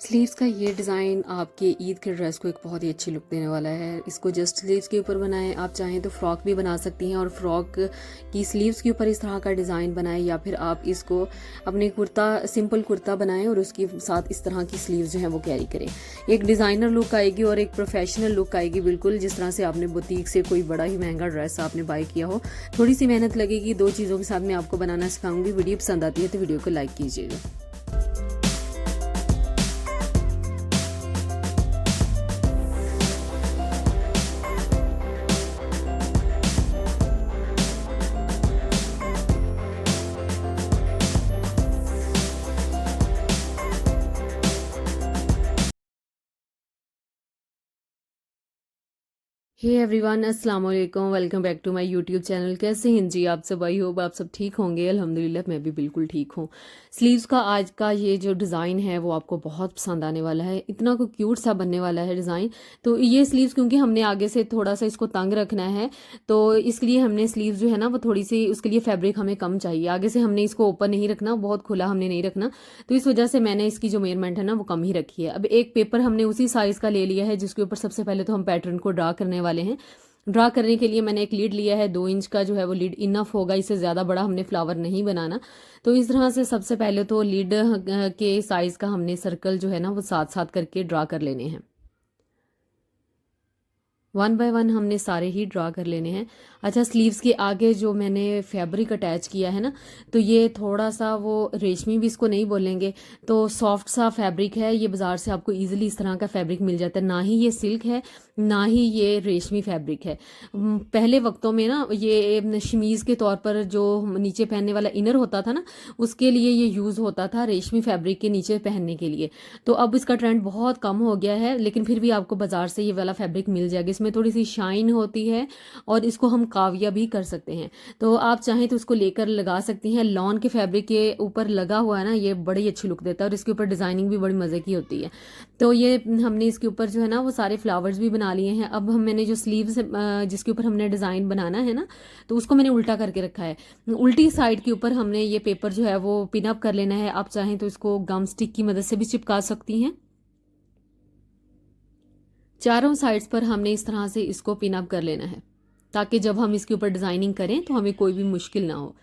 Sleeves का ये design आपके ईद के ड्रेस को एक बहुत ही अच्छी लुक देने वाला है। इसको जस्ट स्लीव्स के ऊपर बनाएं, आप चाहें तो फ्रॉक भी बना सकती हैं और फ्रॉक की स्लीव्स के ऊपर इस तरह का डिज़ाइन बनाएं, या फिर आप इसको अपने कुर्ता सिंपल कुर्ता बनाएं और उसके साथ इस तरह की स्लीव्स जो हैं वो कैरी करें। एक डिज़ाइनर लुक आएगी और एक प्रोफेशनल लुक आएगी, बिल्कुल जिस तरह से आपने बुटीक से कोई बड़ा ही महंगा ड्रेस आपने बाय किया हो। थोड़ी सी मेहनत लगेगी, दो चीज़ों के साथ मैं आपको बनाना सिखाऊंगी। वीडियो पसंद आती है तो वीडियो को लाइक कीजिएगा। हे एवरीवन, अस्सलाम वालेकुम, welcome back to my YouTube channel. कैसे हैं जी आप सब? आई होप आप सब ठीक होंगे। अल्हम्दुलिल्लाह मैं भी बिल्कुल ठीक हूँ। स्लीव्स का आज का ये जो डिज़ाइन है वो आपको बहुत पसंद आने वाला है। इतना को क्यूट सा बनने वाला है डिज़ाइन। तो ये स्लीव्स क्योंकि हमने आगे से थोड़ा सा इसको तंग रखना है, तो इसलिए हमने स्लीव्स जो है ना वो थोड़ी सी, उसके लिए फैब्रिक हमें कम चाहिए। आगे से हमने इसको ओपन नहीं रखना, बहुत खुला हमने नहीं रखना, तो इस वजह से मैंने इसकी जो मेजरमेंट है ना वो कम ही रखी है। अब एक पेपर हमने उसी साइज़ का ले लिया है जिसके ऊपर सबसे पहले तो हम पैटर्न को ड्रा करने वाले हैं। ड्रा करने के लिए मैंने एक लीड लिया है, 2 इंच का जो है वो लीड इनफ होगा, इससे ज़्यादा बड़ा हमने फ्लावर नहीं बनाना। तो इस तरह से सबसे पहले तो लीड के साइज़ का हमने सर्कल जो है ना वो साथ साथ करके ड्रा कर लेने हैं। 1 बाय 1 हमने सारे ही ड्रा कर लेने हैं। अच्छा, स्लीव्स के आगे जो मैंने फैब्रिक अटैच किया है ना, तो ये थोड़ा सा वो रेशमी भी इसको नहीं बोलेंगे, तो सॉफ्ट सा फैब्रिक है। ये बाज़ार से आपको इजीली इस तरह का फैब्रिक मिल जाता है। ना ही ये सिल्क है, ना ही ये रेशमी फैब्रिक है। पहले वक्तों में ना ये शमीज़ के तौर पर जो नीचे पहनने वाला इनर होता था ना, उसके लिए ये यूज़ होता था, रेशमी फैब्रिक के नीचे पहनने के लिए। तो अब इसका ट्रेंड बहुत कम हो गया है, लेकिन फिर भी आपको बाज़ार से ये वाला फैब्रिक मिल जाएगा। इसमें थोड़ी सी शाइन होती है और इसको हम काविया भी कर सकते हैं। तो आप चाहें तो उसको लेकर लगा सकती हैं। लॉन के फैब्रिक के ऊपर लगा हुआ है ना, ये बड़ी अच्छी लुक देता है और इसके ऊपर डिज़ाइनिंग भी बड़ी मज़े की होती है। तो ये हमने इसके ऊपर जो है ना वो सारे फ्लावर्स भी बना लिए हैं। अब मैंने जो स्लीव्स जिसके ऊपर हमने डिज़ाइन बनाना है ना, तो उसको मैंने उल्टा करके रखा है। उल्टी साइड के ऊपर हमने ये पेपर जो है वो पिन अप कर लेना है। आप चाहें तो इसको गम स्टिक की मदद से भी चिपका सकती हैं। चारों साइड्स पर हमने इस तरह से इसको पिन अप कर लेना है, ताकि जब हम इसके ऊपर डिज़ाइनिंग करें तो हमें कोई भी मुश्किल ना हो।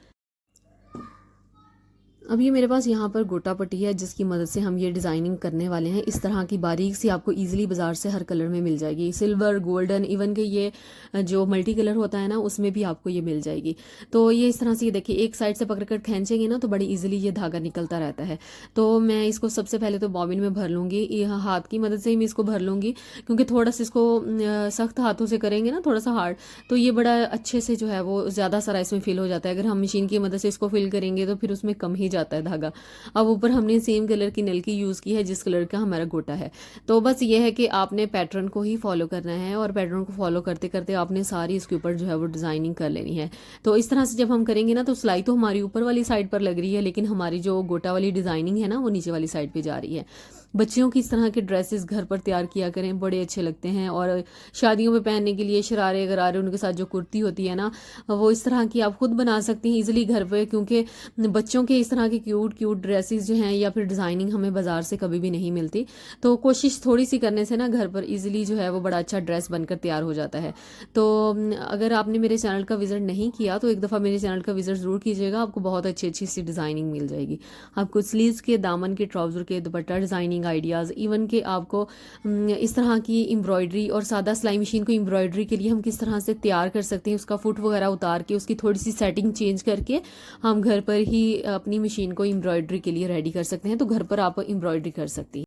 अब ये मेरे पास यहाँ पर गोटा पट्टी है जिसकी मदद से हम ये डिज़ाइनिंग करने वाले हैं। इस तरह की बारीक सी आपको इजीली बाज़ार से हर कलर में मिल जाएगी, सिल्वर, गोल्डन, इवन के ये जो मल्टी कलर होता है ना उसमें भी आपको ये मिल जाएगी। तो ये इस तरह से, ये देखिए, एक साइड से पकड़ कर खींचेंगे ना तो बड़ी इजीली ये धागा निकलता रहता है। तो मैं इसको सबसे पहले तो बॉबिन में भर लूँगी, हाथ की मदद से ही मैं इसको भर लूँगी, क्योंकि थोड़ा सा इसको सख्त हाथों से करेंगे ना, थोड़ा सा हार्ड, तो ये बड़ा अच्छे से जो है वो ज़्यादा सारा इसमें फिल हो जाता है। अगर हम मशीन की मदद से इसको फिल करेंगे तो फिर उसमें कम ही जाता है धागा। अब ऊपर हमने सेम कलर की नलकी यूज़ की है जिस कलर का हमारा गोटा है। तो बस ये है कि आपने पैटर्न को ही फॉलो करना है और पैटर्न को फॉलो करते करते आपने सारी इसके ऊपर जो है वो डिज़ाइनिंग कर लेनी है। तो इस तरह से जब हम करेंगे ना तो सिलाई तो हमारी ऊपर वाली साइड पर लग रही है, लेकिन हमारी जो गोटा वाली डिज़ाइनिंग है ना वो नीचे वाली साइड पर जा रही है। बच्चियों की इस तरह के ड्रेसेस घर पर तैयार किया करें, बड़े अच्छे लगते हैं। और शादियों में पहनने के लिए शरारे गरारे, उनके साथ जो कुर्ती होती है ना, वो इस तरह की आप खुद बना सकती हैं इजीली घर पे, क्योंकि बच्चों के इस तरह के क्यूट क्यूट ड्रेसेस जो हैं या फिर डिज़ाइनिंग हमें बाज़ार से कभी भी नहीं मिलती। तो कोशिश थोड़ी सी करने से ना घर पर इजीली जो है वो बड़ा अच्छा ड्रेस बनकर तैयार हो जाता है। तो अगर आपने मेरे चैनल का विज़िट नहीं किया तो एक दफ़ा मेरे चैनल का विज़िट ज़रूर कीजिएगा, आपको बहुत अच्छी अच्छी सी डिज़ाइनिंग मिल जाएगी। आपको स्लीव्स के, दामन के, ट्राउज़र के, दुपट्टा डिज़ाइनिंग आइडियाज़, इवन के आपको इस तरह की एम्ब्रॉयडरी और सादा सिलाई मशीन को एम्ब्रॉयडरी के लिए हम किस तरह से तैयार कर सकते हैं, उसका फुट वगैरह उतार के उसकी थोड़ी सी सेटिंग चेंज करके हम घर पर ही अपनी मशीन को एम्ब्रॉयडरी के लिए रेडी कर सकते हैं। तो घर पर आप एम्ब्रॉयडरी कर सकती हैं।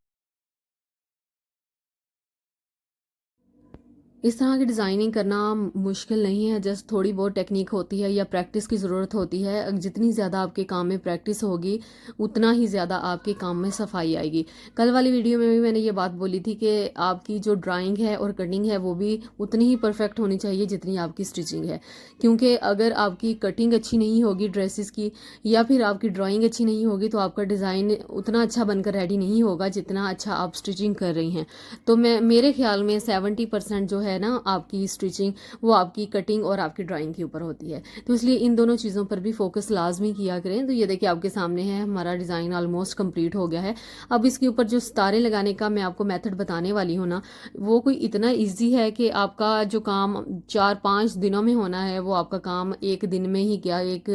इस तरह की डिज़ाइनिंग करना मुश्किल नहीं है, जस्ट थोड़ी बहुत टेक्निक होती है या प्रैक्टिस की ज़रूरत होती है। जितनी ज़्यादा आपके काम में प्रैक्टिस होगी उतना ही ज़्यादा आपके काम में सफाई आएगी। कल वाली वीडियो में भी मैंने ये बात बोली थी कि आपकी जो ड्राइंग है और कटिंग है वो भी उतनी ही परफेक्ट होनी चाहिए जितनी आपकी स्टिचिंग है, क्योंकि अगर आपकी कटिंग अच्छी नहीं होगी ड्रेसेस की, या फिर आपकी ड्राइंग अच्छी नहीं होगी, तो आपका डिज़ाइन उतना अच्छा बनकर रेडी नहीं होगा जितना अच्छा आप स्टिचिंग कर रही हैं। तो मेरे ख्याल में 70% जो है है ना आपकी स्टिचिंग, वो आपकी कटिंग और आपकी ड्राइंग के ऊपर होती है। तो इसलिए इन दोनों चीज़ों पर भी फोकस लाजमी किया करें। तो ये देखिए आपके सामने है, हमारा डिज़ाइन ऑलमोस्ट कंप्लीट हो गया है। अब इसके ऊपर जो सितारे लगाने का मैं आपको मेथड बताने वाली हूँ ना, वो कोई इतना ईजी है कि आपका जो काम 4-5 दिनों में होना है वो आपका काम एक दिन में ही, क्या 1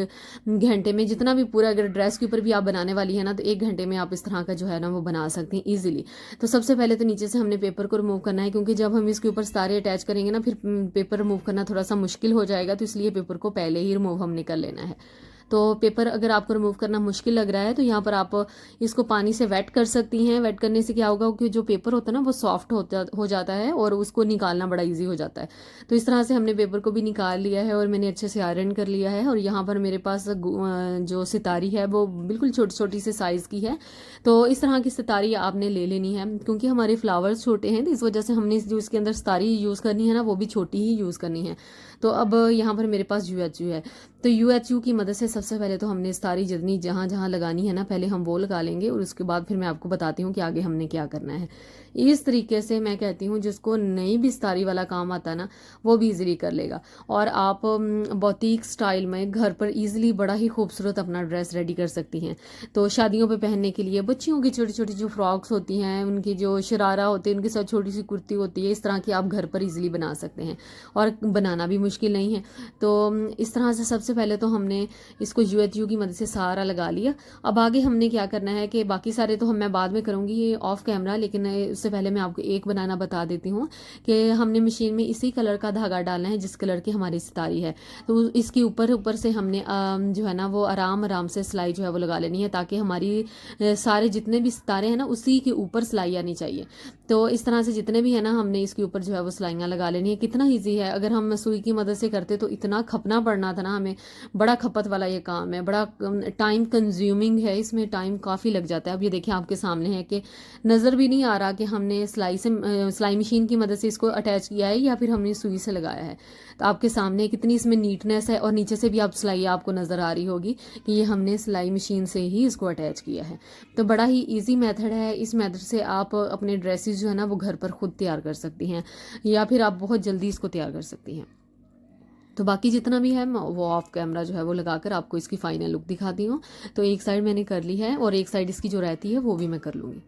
घंटे में, जितना भी पूरा, अगर ड्रेस के ऊपर भी आप बनाने वाली है ना तो 1 घंटे में आप इस तरह का जो है ना वो बना सकती हैं ईजिली। तो सबसे पहले तो नीचे से हमने पेपर को रिमूव करना है, क्योंकि जब हम इसके ऊपर सितारे अटैच करेंगे ना फिर पेपर रिमूव करना थोड़ा सा मुश्किल हो जाएगा, तो इसलिए पेपर को पहले ही रिमूव हमने कर लेना है। तो पेपर अगर आपको रिमूव करना मुश्किल लग रहा है तो यहाँ पर आप इसको पानी से वेट कर सकती हैं। वेट करने से क्या होगा कि जो पेपर होता है ना वो सॉफ्ट हो जाता है और उसको निकालना बड़ा इजी हो जाता है। तो इस तरह से हमने पेपर को भी निकाल लिया है और मैंने अच्छे से आयरन कर लिया है। और यहाँ पर मेरे पास जो सितारी है वो बिल्कुल छोटी छोटी से साइज़ की है। तो इस तरह की सितारी आपने ले लेनी है, क्योंकि हमारे फ्लावर्स छोटे हैं तो इस वजह से हमने जो इसके अंदर सितारी यूज़ करनी है ना वो भी छोटी ही यूज़ करनी है। तो अब यहाँ पर मेरे पास UHU है, तो UHU की मदद से सबसे पहले तो हमने सितारी जितनी जहाँ जहाँ लगानी है ना पहले हम वो लगा लेंगे, और उसके बाद फिर मैं आपको बताती हूँ कि आगे हमने क्या करना है। इस तरीके से मैं कहती हूँ जिसको नहीं भी सितारी वाला काम आता ना वो भी इजीली कर लेगा, और आप बौतीक स्टाइल में घर पर इजीली बड़ा ही खूबसूरत अपना ड्रेस रेडी कर सकती हैं। तो शादियों पे पहनने के लिए, बच्चियों की छोटी छोटी जो फ्रॉक्स होती हैं, उनकी जो शरारा होते हैं, उनके साथ छोटी सी कुर्ती होती है, इस तरह की आप घर पर इजीली बना सकते हैं और बनाना भी मुश्किल नहीं है। तो इस तरह से सबसे पहले तो हमने इसको UHU की मदद से सारा लगा लिया। अब आगे हमने क्या करना है कि बाकी सारे तो मैं बाद में करूँगी ये ऑफ कैमरा, लेकिन उससे पहले मैं आपको एक बनाना बता देती हूँ कि हमने मशीन में इसी कलर का धागा डालना है जिस कलर की हमारी सितारी है। तो इसके ऊपर ऊपर से हमने जो है ना वो आराम आराम से सिलाई जो है वो लगा लेनी है, ताकि हमारी सारे जितने भी सितारे हैं ना उसी के ऊपर सिलाई आनी चाहिए। तो इस तरह से जितने भी है ना हमने इसके ऊपर जो है वो सिलाइयाँ लगा लेनी है। कितना ईजी है, अगर हम सुई की मदद से करते तो इतना खपना पड़ना था ना हमें, बड़ा खपत वाला ये काम है, बड़ा टाइम कंज्यूमिंग है, इसमें टाइम काफ़ी लग जाता है। अब ये देखिए आपके सामने है कि नज़र भी नहीं आ रहा कि हमने सिलाई मशीन की मदद से इसको अटैच किया है या फिर हमने सुई से लगाया है। तो आपके सामने कितनी इसमें नीटनेस है, और नीचे से भी आप सिलाई आपको नज़र आ रही होगी कि ये हमने सिलाई मशीन से ही इसको अटैच किया है। तो बड़ा ही ईजी मेथड है, इस मेथड से आप अपने ड्रेसेस जो है ना वो घर पर खुद तैयार कर सकती हैं, या फिर आप बहुत जल्दी इसको तैयार कर सकती हैं। तो बाकी जितना भी है वो ऑफ कैमरा जो है वो लगाकर आपको इसकी फाइनल लुक दिखाती हूँ। तो एक साइड मैंने कर ली है और एक साइड इसकी जो रहती है वो भी मैं कर लूँगी।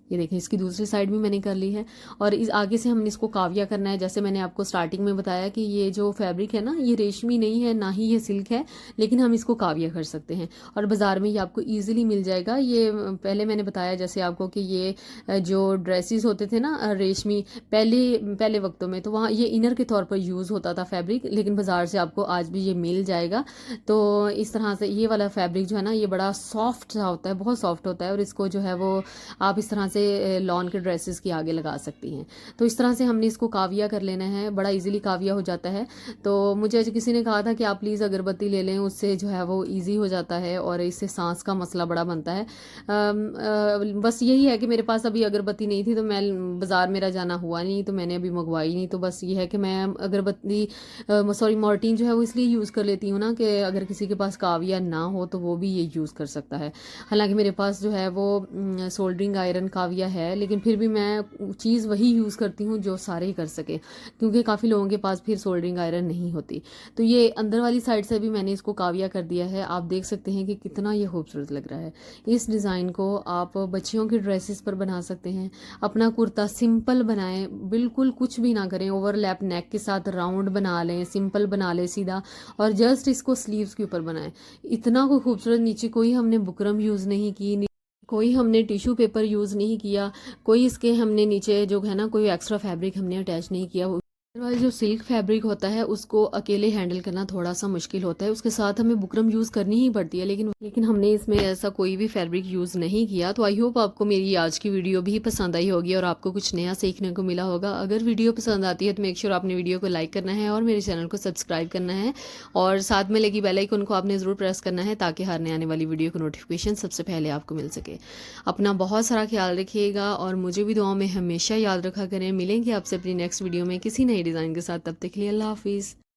ये देखें इसकी दूसरी साइड भी मैंने कर ली है, और इस आगे से हमने इसको काविया करना है। जैसे मैंने आपको स्टार्टिंग में बताया कि ये जो फैब्रिक है ना ये रेशमी नहीं है, ना ही ये सिल्क है, लेकिन हम इसको काविया कर सकते हैं और बाज़ार में ये आपको ईजिली मिल जाएगा। ये पहले मैंने बताया जैसे आपको कि ये जो ड्रेसेस होते थे ना रेशमी पहले वक्तों में, तो वहाँ ये इनर के तौर पर यूज़ होता था फैब्रिक, लेकिन बाज़ार से आपको आज भी ये मिल जाएगा। तो इस तरह से ये वाला फैब्रिक जो है ना ये बड़ा सॉफ्ट सा होता है, बहुत सॉफ्ट होता है, और इसको जो है वो आप इस तरह से लॉन के ड्रेसेस की आगे लगा सकती हैं। तो इस तरह से हमने इसको काविया कर लेना है, बड़ा इजीली काविया हो जाता है। तो मुझे किसी ने कहा था कि आप प्लीज़ अगरबत्ती ले लें, उससे जो है वो इजी हो जाता है और इससे सांस का मसला बड़ा बनता है। बस यही है कि मेरे पास अभी अगरबत्ती नहीं थी, तो मैं बाज़ार मेरा जाना हुआ नहीं, तो मैंने अभी मंगवाई नहीं। तो बस ये है कि मैं अगरबत्ती मोर्टीन जो है वो इसलिए यूज़ कर लेती हूँ ना कि अगर किसी के पास काविया ना हो तो वो भी ये यूज़ कर सकता है। हालांकि मेरे पास जो है वो सोल्डरिंग आयरन काविया है, लेकिन फिर भी मैं चीज़ वही यूज़ करती हूँ जो सारे ही कर सके, क्योंकि काफ़ी लोगों के पास फिर सोल्डरिंग आयरन नहीं होती। तो ये अंदर वाली साइड से भी मैंने इसको काविया कर दिया है। आप देख सकते हैं कि कितना ये खूबसूरत लग रहा है। इस डिज़ाइन को आप बच्चियों के ड्रेसेस पर बना सकते हैं। अपना कुर्ता सिंपल बनाएं, बिल्कुल कुछ भी ना करें, ओवरलैप नेक के साथ राउंड बना लें, सिंपल बना लें सीधा, और जस्ट इसको स्लीव्स के ऊपर बनाएं। इतना कोई खूबसूरत, नीचे कोई हमने बुकरम यूज़ नहीं की, कोई हमने टिश्यू पेपर यूज़ नहीं किया, कोई इसके हमने नीचे जो है ना कोई एक्स्ट्रा फैब्रिक हमने अटैच नहीं किया। जो सिल्क फैब्रिक होता है उसको अकेले हैंडल करना थोड़ा सा मुश्किल होता है, उसके साथ हमें बुकरम यूज़ करनी ही पड़ती है, लेकिन हमने इसमें ऐसा कोई भी फैब्रिक यूज़ नहीं किया। तो आई होप आपको मेरी आज की वीडियो भी पसंद आई होगी और आपको कुछ नया सीखने को मिला होगा। अगर वीडियो पसंद आती है तो मेक श्योर आपने वीडियो को लाइक करना है और मेरे चैनल को सब्सक्राइब करना है, और साथ में लगी बेल आइकन को आपने ज़रूर प्रेस करना है ताकि हर नए आने वाली वीडियो को नोटिफिकेशन सबसे पहले आपको मिल सके। अपना बहुत सारा ख्याल रखिएगा और मुझे भी दुआओं में हमेशा याद रखा करें। मिलेंगे आपसे अपनी नेक्स्ट वीडियो में किसी नए डिज़ाइन के साथ, तब तक के लिए अल्लाह हाफिज़।